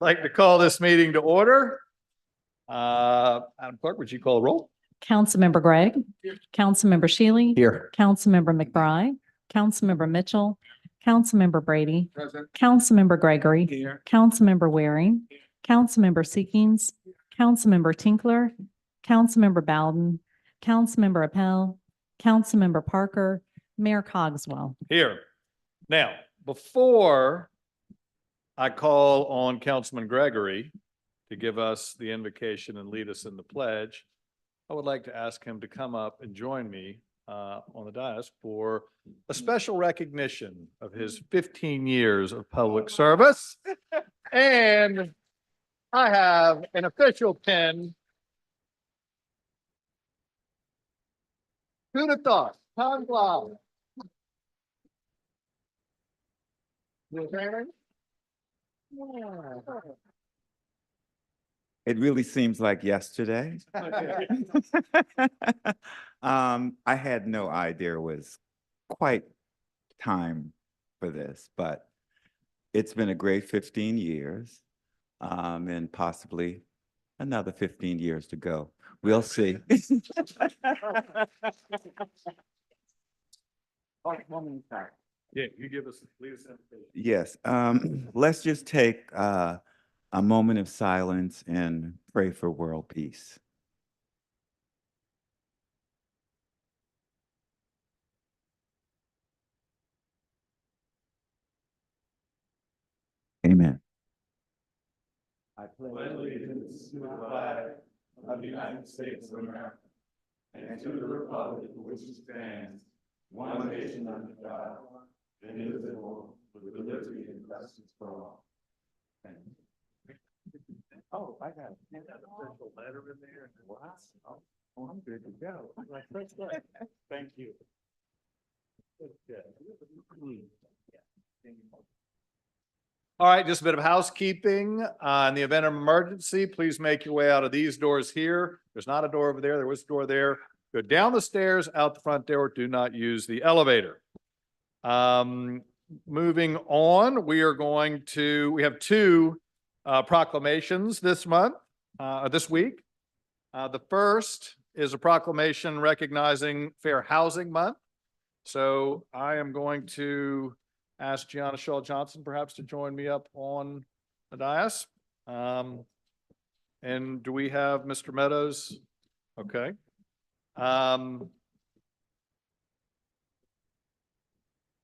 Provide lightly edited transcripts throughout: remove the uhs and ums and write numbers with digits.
Like to call this meeting to order. Madam Clerk, would you call the roll? Councilmember Gregg. Here. Councilmember Shealy. Here. Councilmember McBride. Councilmember Mitchell. Councilmember Brady. Present. Councilmember Gregory. Here. Councilmember Waring. Councilmember Seekings. Councilmember Tinkler. Councilmember Bowden. Councilmember Appel. Councilmember Parker. Mayor Cogswell. Here. Now, before I call on Councilman Gregory to give us the invocation and lead us in the pledge, I would like to ask him to come up and join me on the dais for a special recognition of his 15 years of public service. And I have an official pin. Who'd have thought? Tom Blau. It really seems like yesterday. I had no idea it was quite time for this, but it's been a great 15 years, and possibly another 15 years to go. We'll see. Yeah, you give us, lead us in. Yes, let's just take a moment of silence and pray for world peace. Amen. I pledge allegiance to the flag of the United States of America and to the republic for which it stands, one nation under God, indivisible, with liberty and justice for all. Thank you. Oh, I got A special letter in there. Wow. Oh, I'm good to go. Thank you. All right, just a bit of housekeeping. In the event of emergency, please make your way out of these doors here. There's not a door over there. There was a door there. Go down the stairs, out the front door. Do not use the elevator. Moving on, we have two proclamations this week. The first is a proclamation recognizing Fair Housing Month. So I am going to ask Gianna Shaw Johnson perhaps to join me up on the dais. And do we have Mr. Meadows? Okay.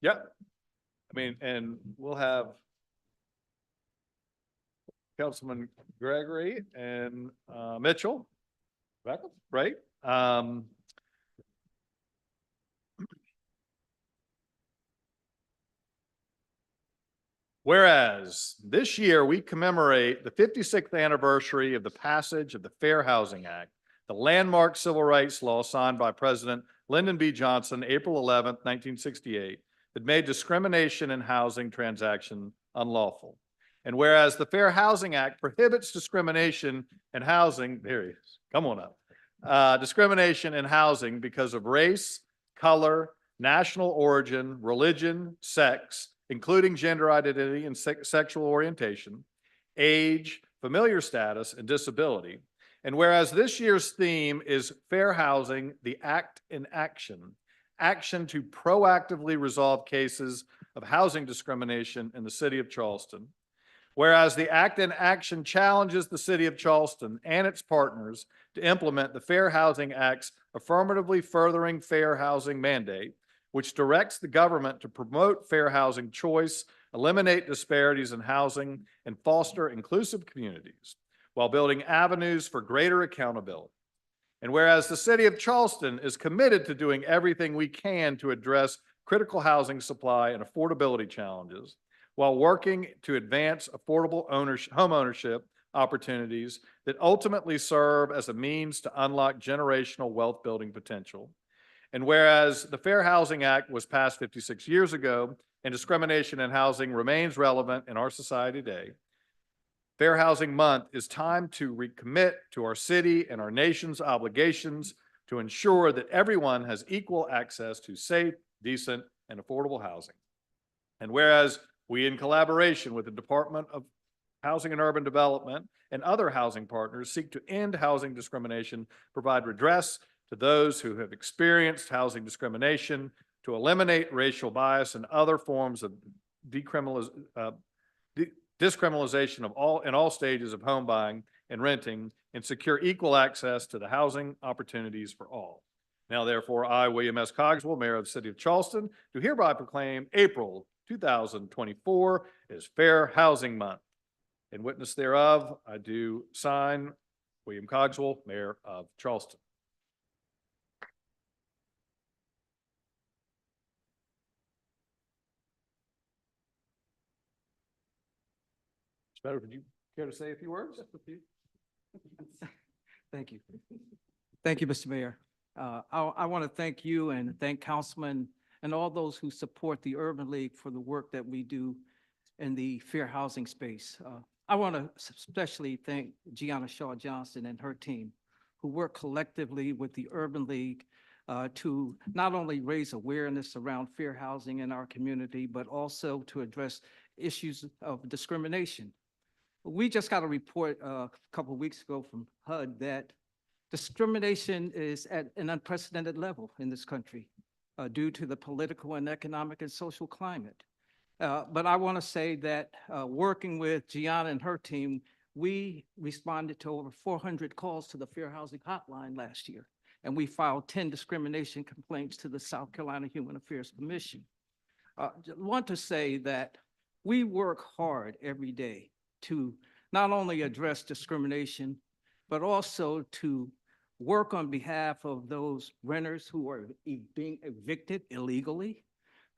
Yep. I mean, and we'll have Councilman Gregory and Mitchell. Right? Whereas this year we commemorate the 56th anniversary of the passage of the Fair Housing Act, the landmark civil rights law signed by President Lyndon B. Johnson, April 11th, 1968, that made discrimination in housing transaction unlawful. And whereas the Fair Housing Act prohibits discrimination in housing, there he is, come on up, discrimination in housing because of race, color, national origin, religion, sex, including gender identity and sexual orientation, age, familiar status, and disability. And whereas this year's theme is Fair Housing, the Act in Action, action to proactively resolve cases of housing discrimination in the city of Charleston. Whereas the Act in Action challenges the city of Charleston and its partners to implement the Fair Housing Act's affirmatively furthering fair housing mandate, which directs the government to promote fair housing choice, eliminate disparities in housing, and foster inclusive communities, while building avenues for greater accountability. And whereas the city of Charleston is committed to doing everything we can to address critical housing supply and affordability challenges, while working to advance affordable home ownership opportunities that ultimately serve as a means to unlock generational wealth building potential. And whereas the Fair Housing Act was passed 56 years ago and discrimination in housing remains relevant in our society today, Fair Housing Month is time to recommit to our city and our nation's obligations to ensure that everyone has equal access to safe, decent, and affordable housing. And whereas We, in collaboration with the Department of Housing and Urban Development and other housing partners, seek to end housing discrimination, provide redress to those who have experienced housing discrimination, to eliminate racial bias and other forms of discriminalization in all stages of home buying and renting, and secure equal access to the housing opportunities for all. Now therefore, I, William S. Cogswell, Mayor of the City of Charleston, do hereby proclaim April 2024 as Fair Housing Month. In witness thereof, I do sign William Cogswell, Mayor of Charleston. Mr. Better, would you care to say a few words? Thank you. Thank you, Mr. Mayor. I want to thank you and thank Councilman and all those who support the Urban League for the work that we do in the fair housing space. I want to especially thank Gianna Shaw Johnson and her team who work collectively with the Urban League to not only raise awareness around fair housing in our community, but also to address issues of discrimination. We just got a report a couple of weeks ago from HUD that discrimination is at an unprecedented level in this country due to the political and economic and social climate. But I want to say that working with Gianna and her team, we responded to over 400 calls to the Fair Housing Hotline last year, and we filed 10 discrimination complaints to the South Carolina Human Affairs Commission. I want to say that we work hard every day to not only address discrimination, but also to work on behalf of those renters who are being evicted illegally,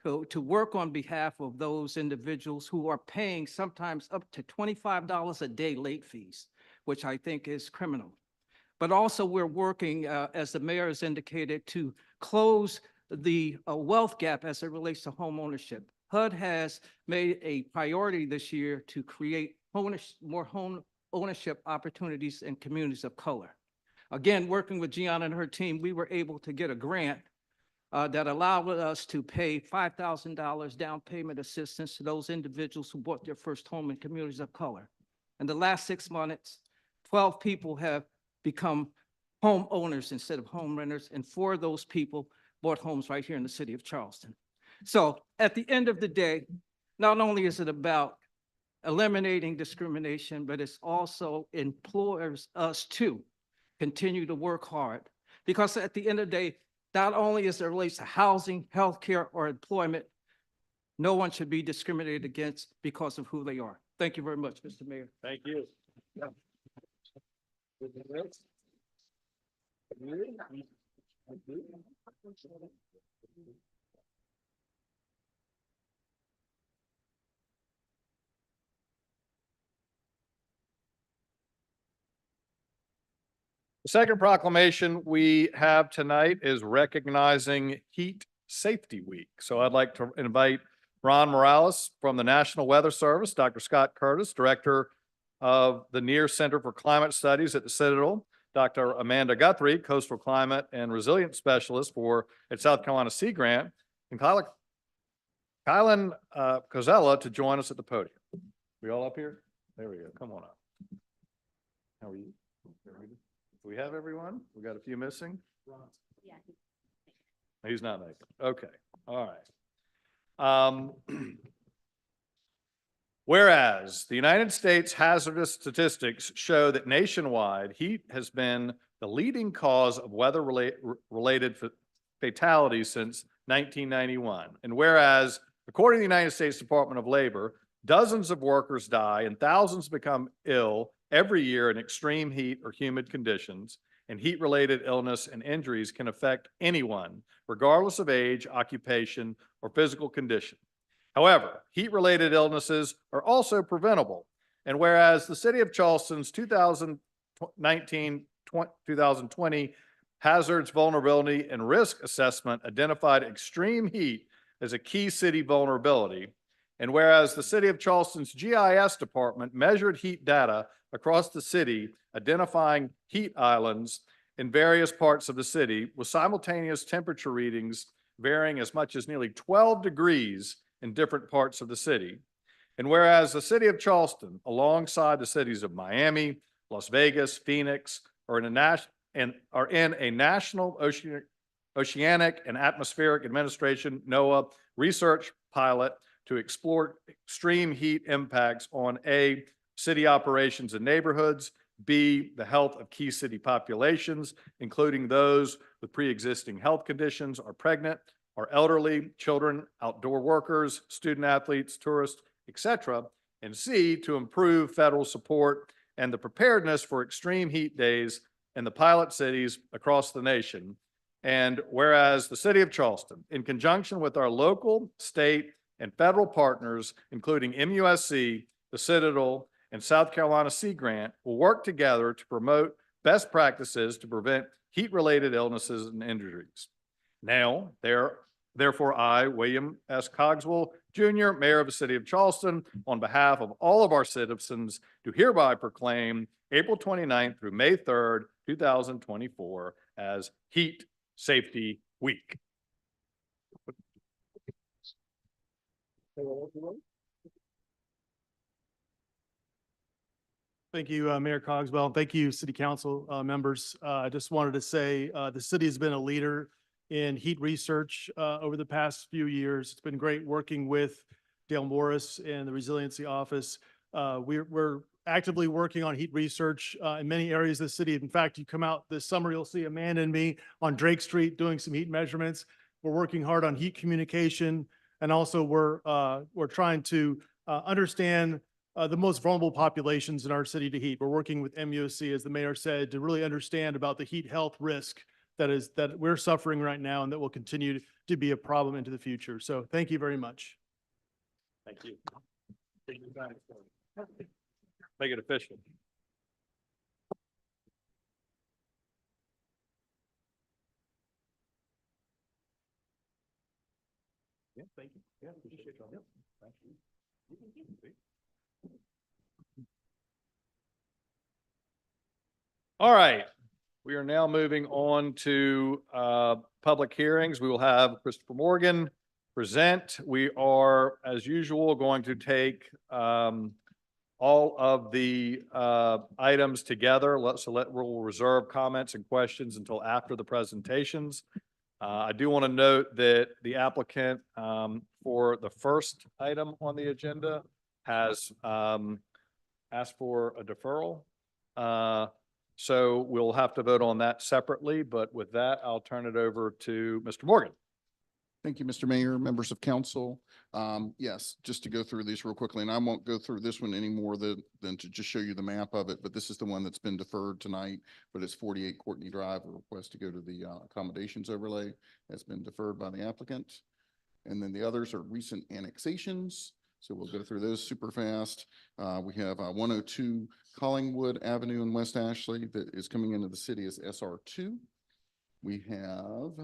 to work on behalf of those individuals who are paying sometimes up to $25 a day late fees, which I think is criminal. But also we're working, as the mayor has indicated, to close the wealth gap as it relates to home ownership. HUD has made a priority this year to create more home ownership opportunities in communities of color. Again, working with Gianna and her team, we were able to get a grant that allowed us to pay $5,000 down payment assistance to those individuals who bought their first home in communities of color. In the last 6 months, 12 people have become home owners instead of home renters, and 4 of those people bought homes right here in the city of Charleston. So at the end of the day, not only is it about eliminating discrimination, but it also implores us to continue to work hard. Because at the end of the day, not only as it relates to housing, healthcare, or employment, no one should be discriminated against because of who they are. Thank you very much, Mr. Mayor. Thank you. The second proclamation we have tonight is recognizing Heat Safety Week. So I'd like to invite Ron Morales from the National Weather Service, Dr. Scott Curtis, Director of the Near Center for Climate Studies at the Citadel, Dr. Amanda Guthrie, Coastal Climate and Resilience Specialist at South Carolina Sea Grant, and Kylan Cozella to join us at the podium. We all up here? There we go. Come on up. How are you? Do we have everyone? We got a few missing? Yeah. He's not making it. Okay. All right. Whereas the United States hazardous statistics show that nationwide heat has been the leading cause of weather-related fatalities since 1991. And whereas, according to the United States Department of Labor, dozens of workers die and thousands become ill every year in extreme heat or humid conditions, and heat-related illness and injuries can affect anyone, regardless of age, occupation, or physical condition. However, heat-related illnesses are also preventable. And whereas the City of Charleston's 2019-2020 Hazards, Vulnerability, and Risk Assessment identified extreme heat as a key city vulnerability, and whereas the City of Charleston's GIS department measured heat data across the city, identifying heat islands in various parts of the city with simultaneous temperature readings varying as much as nearly 12 degrees in different parts of the city. And whereas the city of Charleston, alongside the cities of Miami, Las Vegas, Phoenix, are in a national oceanic and atmospheric administration NOAA research pilot to explore extreme heat impacts on A, city operations and neighborhoods, B, the health of key city populations, including those with pre-existing health conditions, are pregnant, are elderly, children, outdoor workers, student athletes, tourists, etc., and C, to improve federal support and the preparedness for extreme heat days in the pilot cities across the nation. And whereas the city of Charleston, in conjunction with our local, state, and federal partners, including MUSC, the Citadel, and South Carolina Sea Grant, will work together to promote best practices to prevent heat-related illnesses and injuries. Now, therefore, I, William S. Cogswell, Jr., Mayor of the City of Charleston, on behalf of all of our citizens, do hereby proclaim April 29th through May 3rd, 2024 as Heat Safety Week. Thank you, Mayor Cogswell, and thank you, City Council members. I just wanted to say the city has been a leader in heat research over the past few years. It's been great working with Dale Morris and the Resiliency Office. We're actively working on heat research in many areas of the city. In fact, you come out this summer, you'll see Amanda and me on Drake Street doing some heat measurements. We're working hard on heat communication, and also we're trying to understand the most vulnerable populations in our city to heat. We're working with MUSC, as the mayor said, to really understand about the heat health risk that we're suffering right now and that will continue to be a problem into the future. So thank you very much. Thank you. Make it official. Yeah, thank you. Yeah, appreciate it. Yep, thank you. All right, we are now moving on to public hearings. We will have Christopher Morgan present. We are, as usual, going to take all of the items together. We'll reserve comments and questions until after the presentations. I do want to note that the applicant for the first item on the agenda has asked for a deferral. So we'll have to vote on that separately, but with that, I'll turn it over to Mr. Morgan. Thank you, Mr. Mayor, members of council. Yes, just to go through these real quickly, and I won't go through this one any more than to just show you the map of it, but this is the one that's been deferred tonight, but it's 48 Courtney Drive, a request to go to the accommodations overlay that's been deferred by the applicant. And then the others are recent annexations. So we'll go through those super fast. We have 102 Collingwood Avenue in West Ashley that is coming into the city as SR2. We have,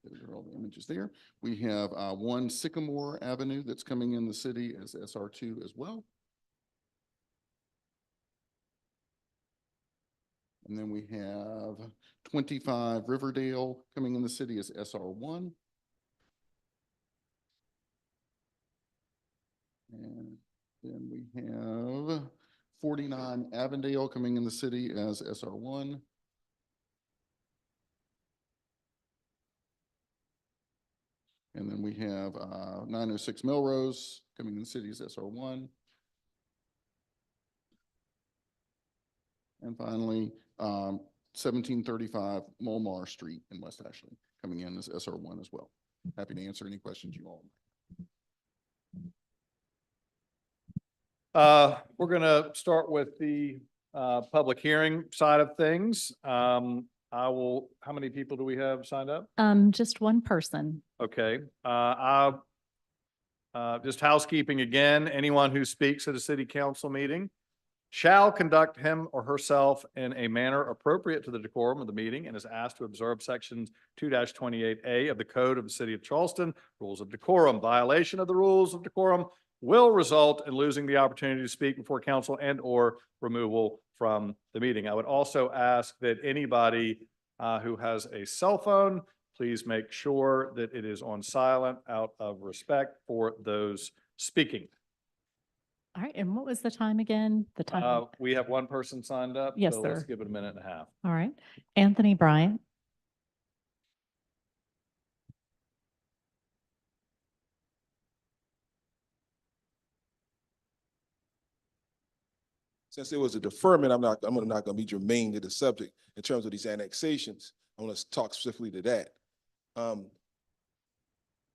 those are all the images there. We have 1 Sycamore Avenue that's coming in the city as SR2 as well. And then we have 25 Riverdale coming in the city as SR1. And then we have 49 Avondale coming in the city as SR1. And then we have 906 Melrose coming in the city as SR1. And finally, 1735 Mulmar Street in West Ashley coming in as SR1 as well. Happy to answer any questions you all. We're going to start with the public hearing side of things. How many people do we have signed up? Just one person. Okay. Just housekeeping again, anyone who speaks at a city council meeting shall conduct him or herself in a manner appropriate to the decorum of the meeting and is asked to observe sections 2-28A of the Code of the City of Charleston, Rules of Decorum. Violation of the rules of decorum will result in losing the opportunity to speak before council and or removal from the meeting. I would also ask that anybody who has a cell phone, please make sure that it is on silent out of respect for those speaking. All right, and what was the time again? The time? We have one person signed up. Yes, so let's sir. give it a minute and a half. All right. Anthony Bryant. Since there was a deferment, I'm not gonna be germane to the subject in terms of these annexations. I want to talk specifically to that.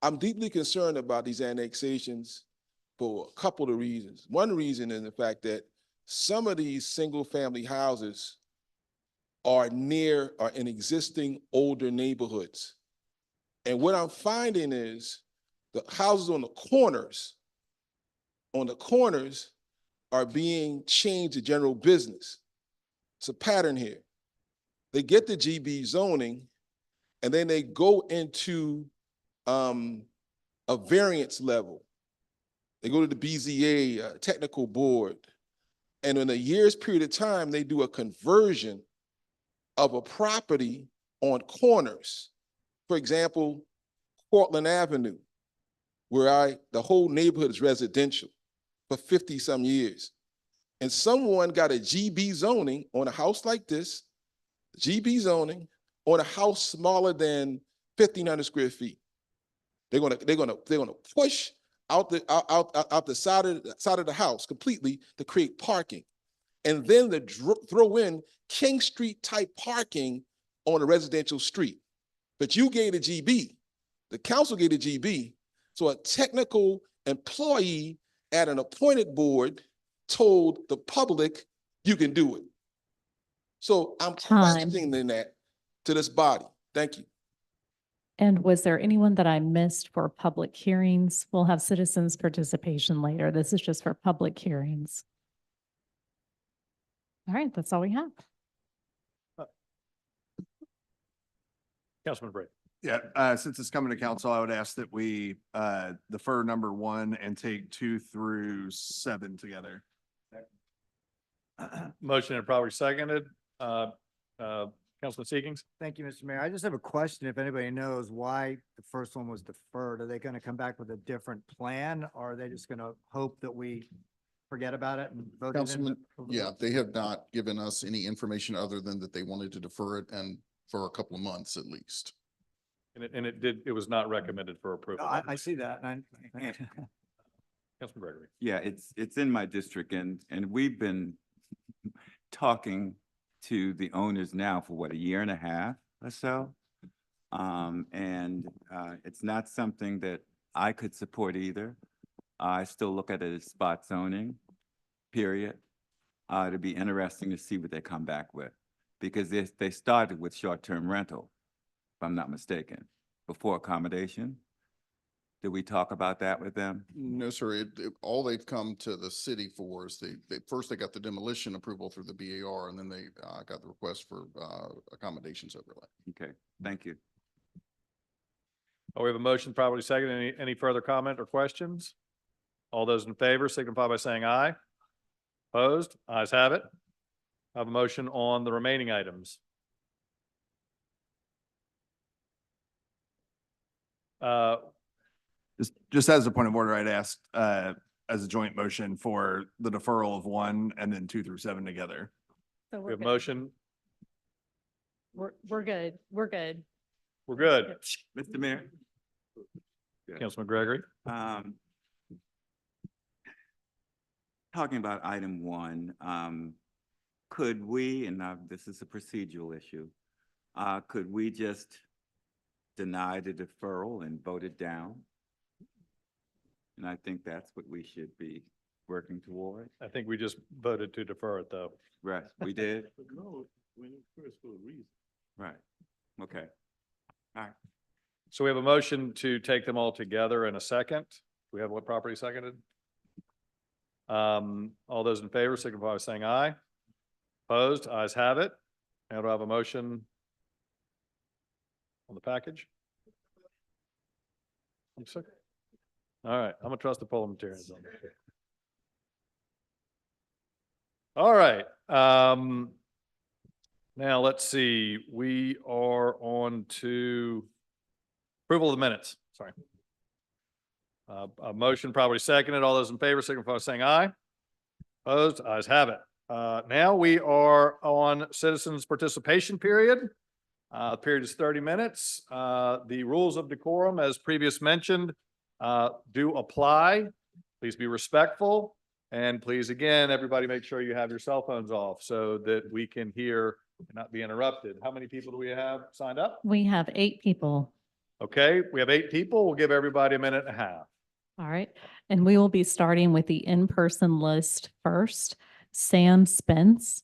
I'm deeply concerned about these annexations for a couple of reasons. One reason is the fact that some of these single-family houses are in existing older neighborhoods. And what I'm finding is the houses on the corners are being changed to general business. It's a pattern here. They get the GB zoning and then they go into a variance level. They go to the BZA technical board. And in a year's period of time, they do a conversion of a property on corners. For example, Portland Avenue, where the whole neighborhood is residential for 50 some years. And someone got a GB zoning on a house like this, GB zoning on a house smaller than 1,500 square feet. They're gonna push out the side of the house completely to create parking. And then throw in King Street type parking on a residential street. But you gave a GB, the council gave a GB, so a technical employee at an appointed board told the public you can do it. So I'm Time. questioning that to this body. Thank you. And was there anyone that I missed for public hearings? We'll have citizens participation later. This is just for public hearings. All right, that's all we have. Councilman Bray. Yeah, since it's coming to council, I would ask that we defer number 1 and take 2 through 7 together. Motion and probably seconded. Councilman Seekings. Thank you, Mr. Mayor. I just have a question. If anybody knows why the first one was deferred, are they going to come back with a different plan? Or are they just going to hope that we forget about it and vote it in? Councilman, yeah, they have not given us any information other than that they wanted to defer it and for a couple of months at least. And it was not recommended for approval. I see that. And Councilman Gregory. Yeah, it's in my district and we've been talking to the owners now for what, a year and a half or so? It's not something that I could support either. I still look at it as spot zoning, period. It'd be interesting to see what they come back with. Because they started with short-term rental, if I'm not mistaken, before accommodation. Did we talk about that with them? No, sir. All they've come to the city for is first they got the demolition approval through the BAR and then they got the request for accommodations overlay. Okay, thank you. We have a motion probably second. Any further comment or questions? All those in favor signify by saying aye. Opposed? Ayes have it. I have a motion on the remaining items. Just as a point of order, I'd ask as a joint motion for the deferral of 1 and then 2 through 7 together. So We have motion. We're good. We're good. We're good. Mr. Mayor? Councilman Gregory. Talking about item 1, could we, and now this is a procedural issue, could we just deny the deferral and vote it down? And I think that's what we should be working toward. I think we just voted to defer it, though. Right, we did? No, when it first for a reason. Right, okay. All right. So we have a motion to take them all together in a second. We have what property seconded? All those in favor signify by saying aye. Opposed? Ayes have it. And do I have a motion on the package? All right, I'm gonna trust the parliamentarians on this. All right, now let's see, we are on to approval of the minutes, sorry. A motion probably seconded. All those in favor signify by saying aye. Opposed? Ayes have it. Now we are on citizens' participation period. The period is 30 minutes. The rules of decorum, as previous mentioned, do apply. Please be respectful. And please, again, everybody make sure you have your cell phones off so that we can hear and not be interrupted. How many people do we have signed up? We have 8 people. Okay, we have 8 people. We'll give everybody a minute and a half. All right. And we will be starting with the in-person list first. Sam Spence.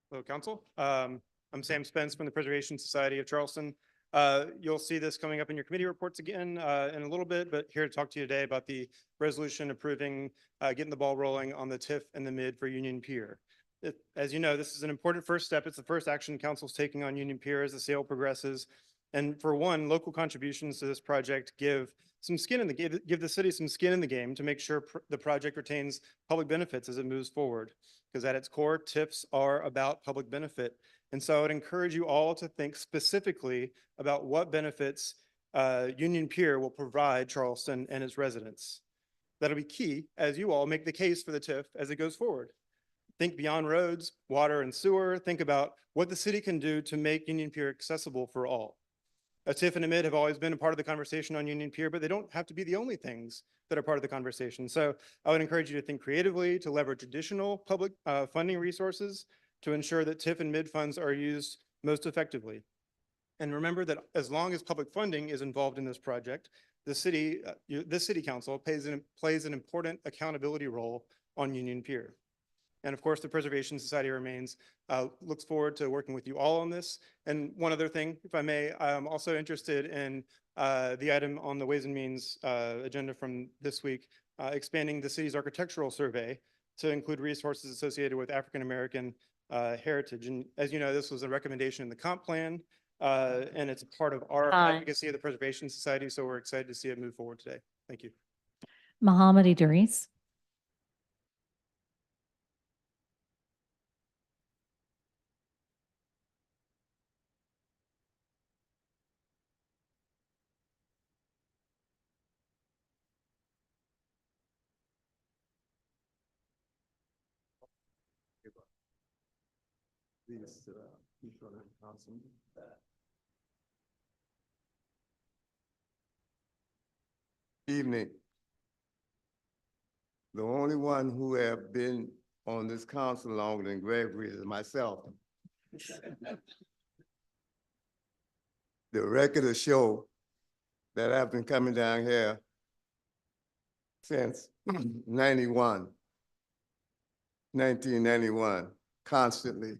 Hello, Council. I'm Sam Spence from the Preservation Society of Charleston. You'll see this coming up in your committee reports again in a little bit, but here to talk to you today about the resolution approving getting the ball rolling on the TIF and the mid for Union Pier. As you know, this is an important first step. It's the first action council's taking on Union Pier as the sale progresses. And for one, local contributions to this project give some skin in the game, give the city some skin in the game to make sure the project retains public benefits as it moves forward. Because at its core, TIFs are about public benefit. And so I would encourage you all to think specifically about what benefits Union Pier will provide Charleston and its residents. That'll be key as you all make the case for the TIF as it goes forward. Think beyond roads, water, and sewer. Think about what the city can do to make Union Pier accessible for all. A TIF and a mid have always been a part of the conversation on Union Pier, but they don't have to be the only things that are part of the conversation. So I would encourage you to think creatively, to leverage additional public funding resources to ensure that TIF and mid funds are used most effectively. And remember that as long as public funding is involved in this project, the city council plays an important accountability role on Union Pier. And of course, the Preservation Society looks forward to working with you all on this. And one other thing, if I may, I'm also interested in the item on the Ways and Means agenda from this week, expanding the city's architectural survey to include resources associated with African-American heritage. And as you know, this was a recommendation in the comp plan, and it's a part of our advocacy of the Preservation Society. So we're excited to see it move forward today. Thank you. Mohammed Idris. Evening. The only one who have been on this council longer than Gregory is myself. The record will show that I've been coming down here since 1991, constantly.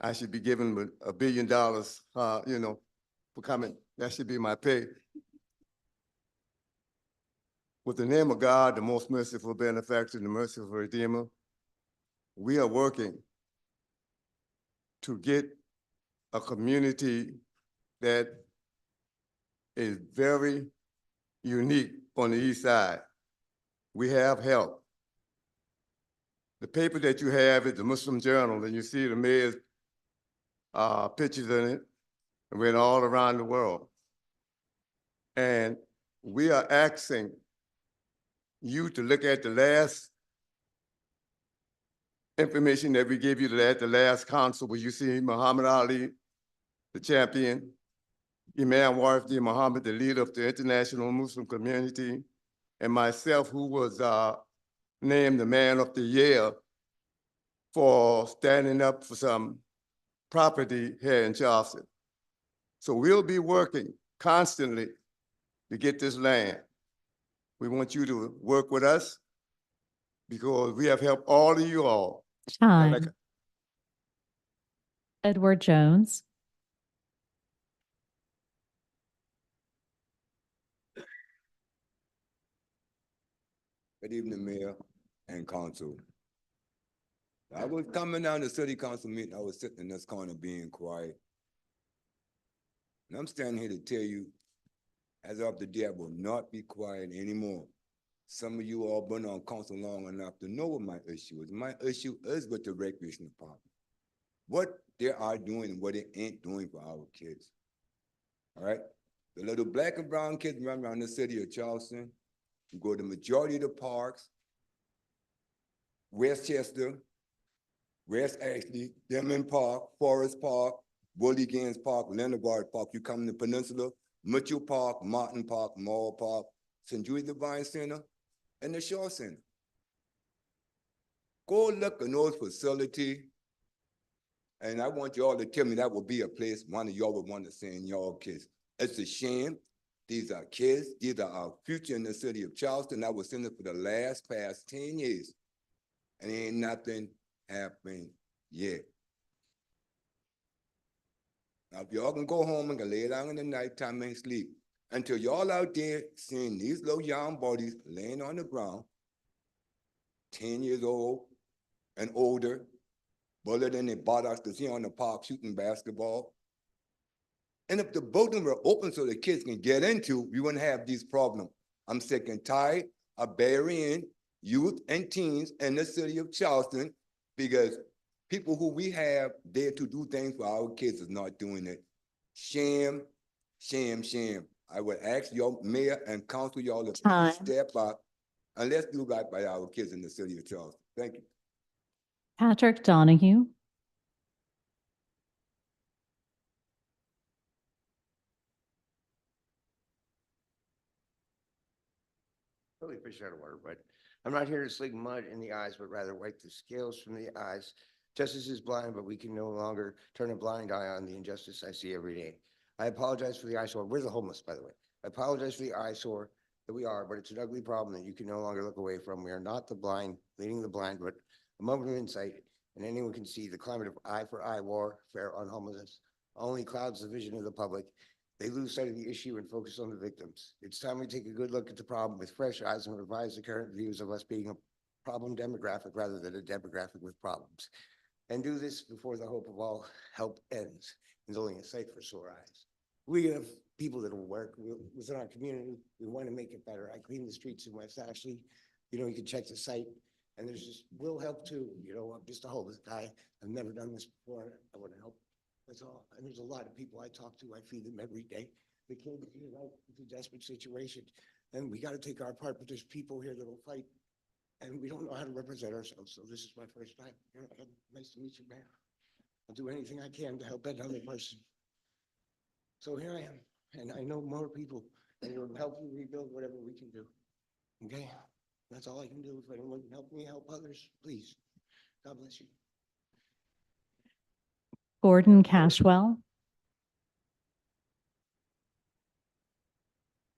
I should be given $1 billion, for coming. That should be my pay. With the name of God, the most merciful benefactor, the merciful redeemer, we are working to get a community that is very unique on the east side. We have help. The paper that you have is the Muslim Journal, and you see the mayor's pictures in it, and we're all around the world. And we are asking you to look at the last information that we gave you at the last council, where you see Muhammad Ali, the champion, Imam Warfi Muhammad, the leader of the international Muslim community, and myself, who was named the Man of the Year for standing up for some property here in Charleston. So we'll be working constantly to get this land. We want you to work with us because we have helped all of you all. Time. Edward Jones. Good evening, Mayor and Council. I was coming down to City Council meeting. I was sitting in this corner being quiet. And I'm standing here to tell you, as of today, I will not be quiet anymore. Some of you all been on council long enough to know what my issue is. My issue is with the recreation department. What they are doing and what they ain't doing for our kids. All right? The little black and brown kids run around the city of Charleston. You go to the majority of the parks, Westchester, West Ashley, Denman Park, Forest Park, Willie Gaines Park, Leonard Park. You come to the Peninsula, Mitchell Park, Martin Park, Mall Park, St. Jude Divine Center, and the Shaw Center. Go look in those facilities, and I want y'all to tell me that would be a place one of y'all would want to send y'all kids. It's a shame. These are kids. These are our future in the city of Charleston. I was in it for the past 10 years, and ain't nothing happened yet. Now, if y'all can go home and can lay down in the nighttime and sleep, until y'all out there seeing these little young bodies laying on the ground, 10 years old and older, bullet in their buttocks to see on the park shooting basketball. And if the building were open so the kids can get into, we wouldn't have these problems. I'm sick and tired of burying youth and teens in the city of Charleston because people who we have there to do things for our kids is not doing it. Shame, shame, shame. I would ask your mayor and council y'all to Time. step up and let's do right by our kids in the city of Charleston. Thank you. Patrick Donahue. Really fish out of water, but I'm not here to sling mud in the eyes, but rather wipe the scales from the eyes. Justice is blind, but we can no longer turn a blind eye on the injustice I see every day. I apologize for the eyesore. We're the homeless, by the way. I apologize for the eyesore that we are, but it's an ugly problem that you can no longer look away from. We are not the blind, leading the blind, but a moment of insight, and anyone can see the climate of eye for eye warfare on homelessness only clouds the vision of the public. They lose sight of the issue and focus on the victims. It's time we take a good look at the problem with fresh eyes and revise the current views of us being a problem demographic rather than a demographic with problems. And do this before the hope of all help ends. It's only a sight for sore eyes. We have people that will work within our community. We want to make it better. I clean the streets in West Ashley. You know, you can check the site and there's just, we'll help too. You know, I'm just a homeless guy. I've never done this before. I want to help. That's all. And there's a lot of people I talk to. I feed them every day. They can't get here, right? It's a desperate situation. And we got to take our part, but there's people here that will fight. And we don't know how to represent ourselves. So this is my first time. Nice to meet you, Mayor. I'll do anything I can to help another person. So here I am. And I know more people and it will help you rebuild whatever we can do. Okay? That's all I can do. If anyone can help me help others, please. God bless you. Gordon Cashwell.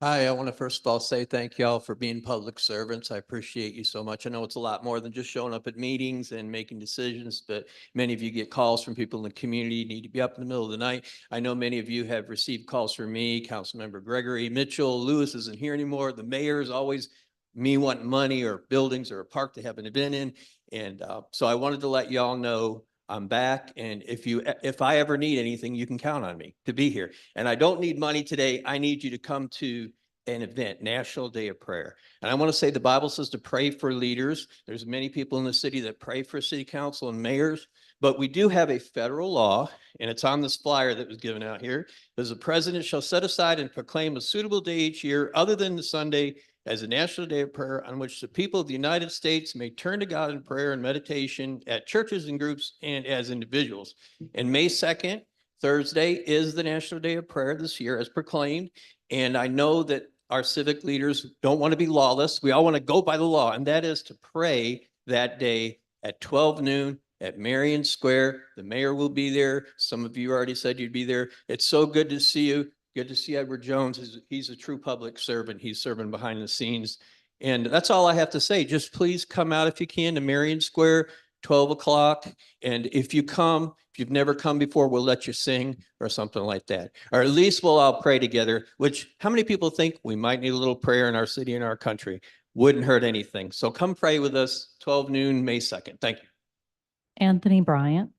Hi, I want to first of all say thank y'all for being public servants. I appreciate you so much. I know it's a lot more than just showing up at meetings and making decisions, but many of you get calls from people in the community, you need to be up in the middle of the night. I know many of you have received calls from me, Councilmember Gregory Mitchell. Lewis isn't here anymore. The mayor is always me wanting money or buildings or a park they haven't been in. And so I wanted to let y'all know I'm back. And if I ever need anything, you can count on me to be here. And I don't need money today. I need you to come to an event, National Day of Prayer. And I want to say the Bible says to pray for leaders. There's many people in the city that pray for city council and mayors, but we do have a federal law, and it's on this flyer that was given out here. As the president shall set aside and proclaim a suitable day each year other than the Sunday as a National Day of Prayer on which the people of the United States may turn to God in prayer and meditation at churches and groups and as individuals. And May 2nd, Thursday, is the National Day of Prayer this year as proclaimed. And I know that our civic leaders don't want to be lawless. We all want to go by the law, and that is to pray that day at 12 noon at Marion Square. The mayor will be there. Some of you already said you'd be there. It's so good to see you. Good to see Edward Jones. He's a true public servant. He's serving behind the scenes. And that's all I have to say. Just please come out if you can to Marion Square, 12 o'clock. And if you come, if you've never come before, we'll let you sing or something like that. Or at least we'll all pray together, which how many people think we might need a little prayer in our city and our country? Wouldn't hurt anything. So come pray with us, 12 noon, May 2nd. Thank you. Anthony Bryant.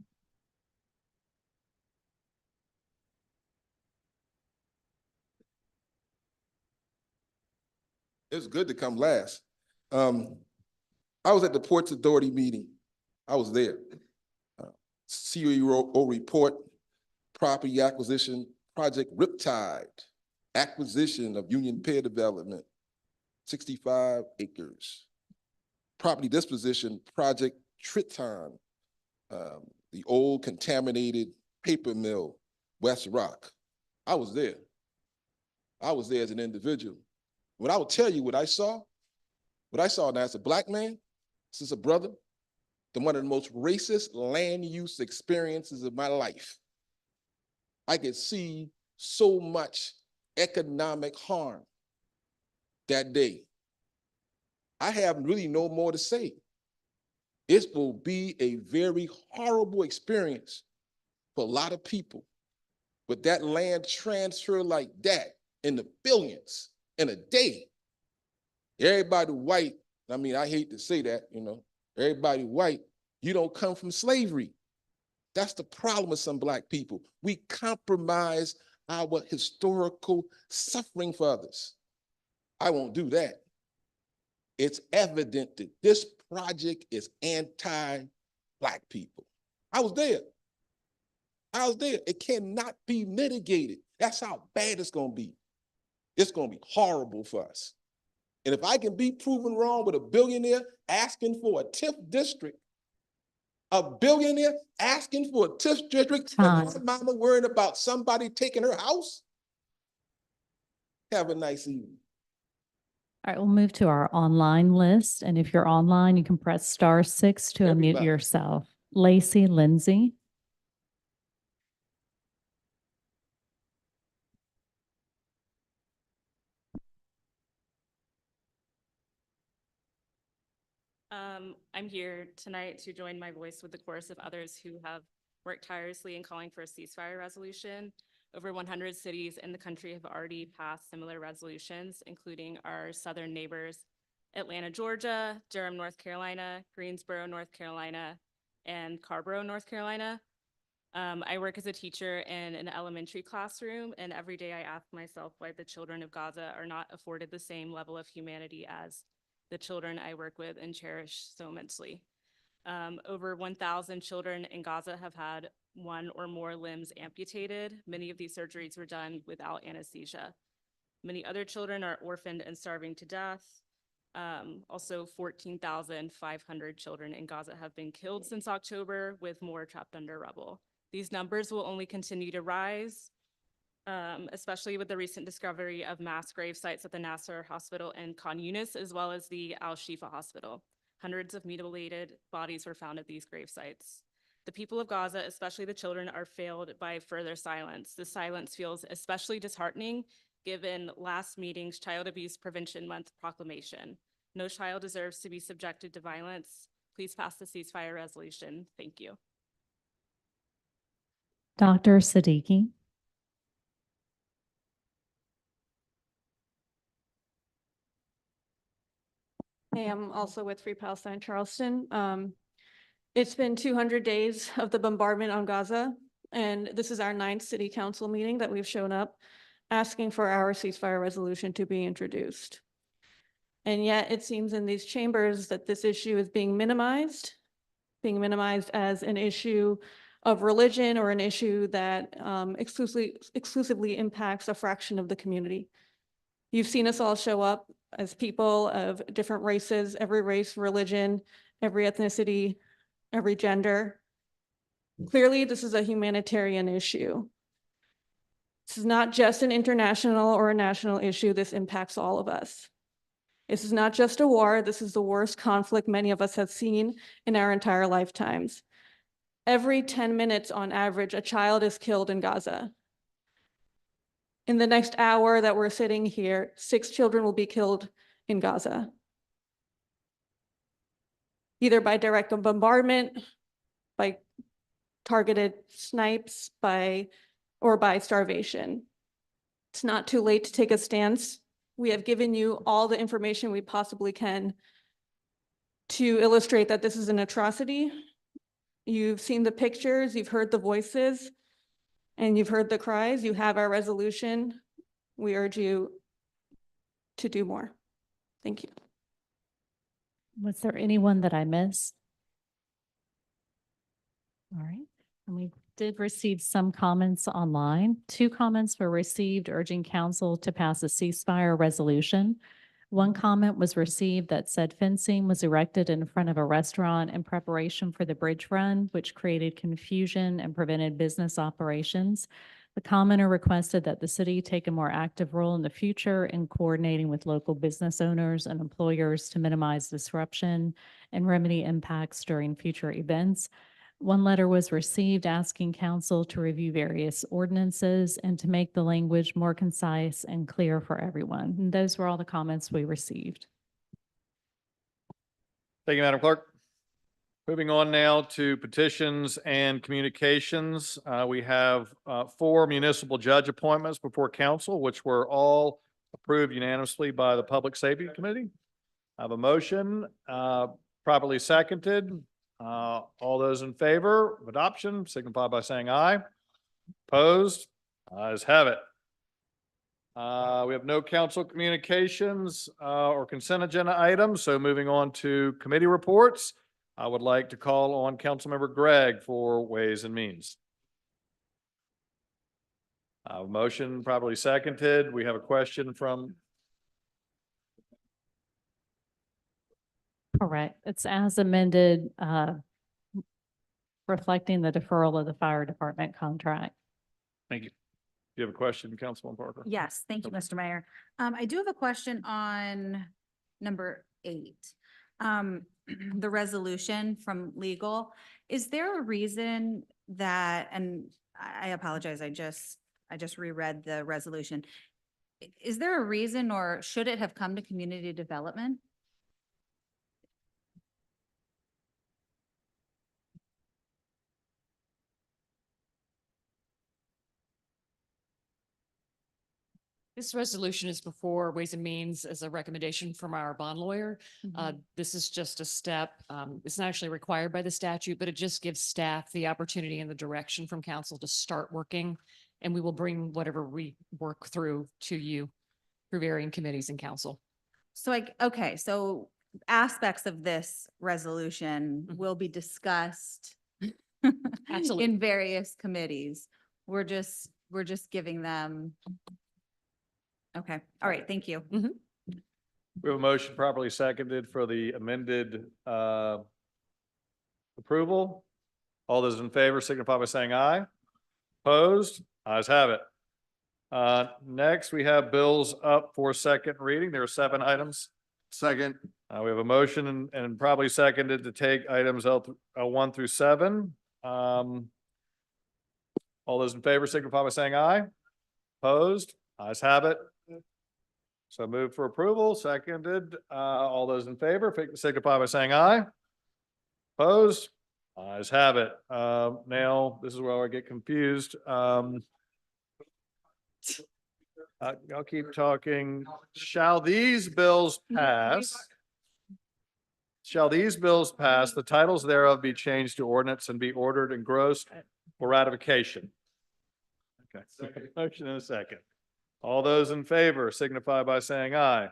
It's good to come last. I was at the Ports Authority meeting. I was there. CEO report, property acquisition, project Riptide, acquisition of Union Pier Development, 65 acres. Property disposition, project Triton, the old contaminated paper mill, West Rock. I was there. I was there as an individual. When I will tell you what I saw now as a Black man, this is a brother, one of the most racist land use experiences of my life. I could see so much economic harm that day. I have really no more to say. It will be a very horrible experience for a lot of people. With that land transfer like that in the billions in a day, everybody white, I mean, I hate to say that, everybody white, you don't come from slavery. That's the problem with some Black people. We compromise our historical suffering for others. I won't do that. It's evident that this project is anti-Black people. I was there. It cannot be mitigated. That's how bad it's going to be. It's going to be horrible for us. And if I can be proven wrong with a billionaire asking for a TIF district, a billionaire asking for a TIF district, and my mama worrying about somebody taking her house, have a nice evening. All right, we'll move to our online list. And if you're online, you can press *6 to unmute Everybody. yourself. Lacey Lindsay. I'm here tonight to join my voice with the chorus of others who have worked tirelessly in calling for a ceasefire resolution. Over 100 cities in the country have already passed similar resolutions, including our southern neighbors, Atlanta, Georgia, Durham, North Carolina, Greensboro, North Carolina, and Carborough, North Carolina. I work as a teacher in an elementary classroom, and every day I ask myself why the children of Gaza are not afforded the same level of humanity as the children I work with and cherish so immensely. Over 1,000 children in Gaza have had one or more limbs amputated. Many of these surgeries were done without anesthesia. Many other children are orphaned and starving to death. Also, 14,500 children in Gaza have been killed since October, with more trapped under rubble. These numbers will only continue to rise, especially with the recent discovery of mass grave sites at the Nasser Hospital in Khan Yunis, as well as the Al-Shifa Hospital. Hundreds of mutilated bodies were found at these grave sites. The people of Gaza, especially the children, are failed by further silence. This silence feels especially disheartening given last meeting's Child Abuse Prevention Month proclamation. No child deserves to be subjected to violence. Please pass the ceasefire resolution. Thank you. Dr. Siddiqui. Hey, I'm also with Free Palestine Charleston. It's been 200 days of the bombardment on Gaza, and this is our 9th city council meeting that we've shown up asking for our ceasefire resolution to be introduced. And yet it seems in these chambers that this issue is being minimized as an issue of religion or an issue that exclusively impacts a fraction of the community. You've seen us all show up as people of different races, every race, religion, every ethnicity, every gender. Clearly, this is a humanitarian issue. This is not just an international or a national issue. This impacts all of us. This is not just a war. This is the worst conflict many of us have seen in our entire lifetimes. Every 10 minutes on average, a child is killed in Gaza. In the next hour that we're sitting here, 6 children will be killed in Gaza, either by direct bombardment, by targeted snipes, or by starvation. It's not too late to take a stance. We have given you all the information we possibly can to illustrate that this is an atrocity. You've seen the pictures, you've heard the voices, and you've heard the cries. You have our resolution. We urge you to do more. Thank you. Was there anyone that I missed? All right, and we did receive some comments online. 2 comments were received urging council to pass a ceasefire resolution. One comment was received that said fencing was erected in front of a restaurant in preparation for the bridge run, which created confusion and prevented business operations. The commenter requested that the city take a more active role in the future in coordinating with local business owners and employers to minimize disruption and remedy impacts during future events. One letter was received asking council to review various ordinances and to make the language more concise and clear for everyone. And those were all the comments we received. Thank you, Madam Clerk. Moving on now to petitions and communications. We have 4 municipal judge appointments before council, which were all approved unanimously by the Public Safety Committee. I have a motion properly seconded. All those in favor of adoption signify by saying aye. Opposed? Ayes have it. We have no council communications or consent agenda items, so moving on to committee reports. I would like to call on Councilmember Gregg for Ways and Means. Motion properly seconded. We have a question from. Correct. It's as amended, reflecting the deferral of the fire department contract. Thank you. Do you have a question, Councilman Parker? Yes, thank you, Mr. Mayor. I do have a question on number 8. The resolution from legal. Is there a reason that, and I apologize, I just reread the resolution. Is there a reason or should it have come to community development? This resolution is before Ways and Means as a recommendation from our bond lawyer. This is just a step. It's not actually required by the statute, but it just gives staff the opportunity and the direction from council to start working. And we will bring whatever we work through to you through varying committees and council. So okay, so aspects of this resolution will be discussed Absolutely. in various committees. We're just giving them. Okay, all right, thank you. We have a motion properly seconded for the amended approval. All those in favor signify by saying aye. Opposed? Ayes have it. Next, we have bills up for second reading. There are 7 items. Second. We have a motion and probably seconded to take items L1 through 7. All those in favor signify by saying aye. Opposed? Ayes have it. So move for approval, seconded. All those in favor signify by saying aye. Opposed? Ayes have it. Now, this is where I get confused. I'll keep talking. Shall these bills pass? Shall these bills pass, the titles thereof be changed to ordinance and be ordered engrossed for ratification? Okay, motion in a second. All those in favor signify by saying aye.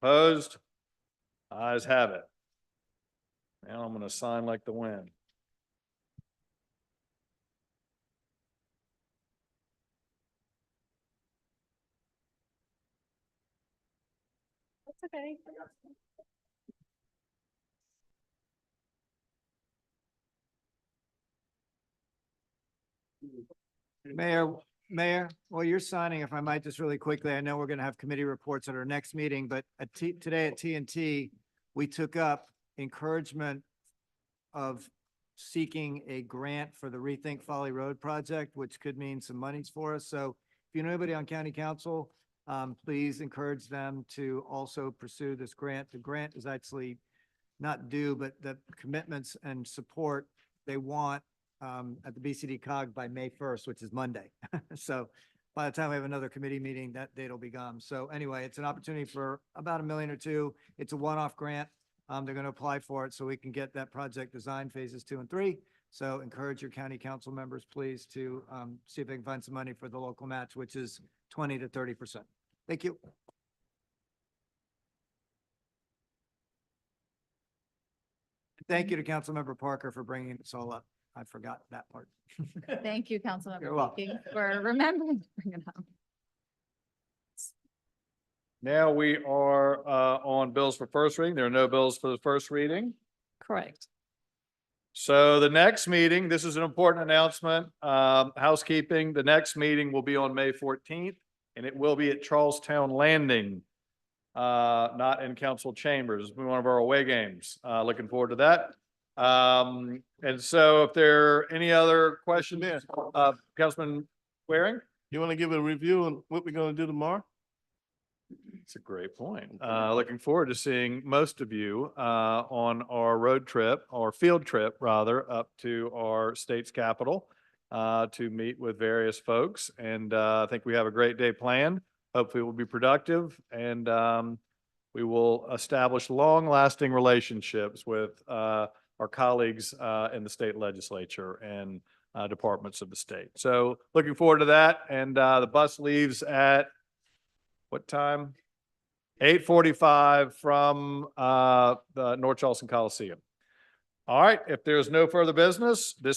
Opposed? Ayes have it. Now I'm going to sign like the wind. That's okay. Mayor, while you're signing, if I might just really quickly, I know we're going to have committee reports at our next meeting, but today at TNT, we took up encouragement of seeking a grant for the Rethink Folly Road project, which could mean some monies for us. So if you know anybody on county council, please encourage them to also pursue this grant. The grant is actually not due, but the commitments and support they want at the BCD COG by May 1st, which is Monday. So by the time we have another committee meeting, that date will be gone. So anyway, it's an opportunity for about $1 million or $2 million. It's a one-off grant. They're going to apply for it so we can get that project design phases 2 and 3. So encourage your county council members, please, to see if they can find some money for the local match, which is 20 to 30%. Thank you. Thank you to Councilmember Parker for bringing this all up. I forgot that part. Thank you, You're Councilmember welcome. Meeking, for remembering to bring it up. Now we are on bills for first reading. There are no bills for the first reading. Correct. So the next meeting, this is an important announcement, housekeeping. The next meeting will be on May 14th, and it will be at Charlestown Landing, not in council chambers. It'll be one of our away games. Looking forward to that. And so if there are any other questions, Councilman Waring? You want to give a review on what we're going to do tomorrow? It's a great point. Looking forward to seeing most of you on our road trip, or field trip rather, up to our state's capital to meet with various folks. And I think we have a great day planned. Hopefully it will be productive, and we will establish long-lasting relationships with our colleagues in the state legislature and departments of the state. So looking forward to that. And the bus leaves at what time? 8:45 from the North Charleston Coliseum. All right, if there's no further business, this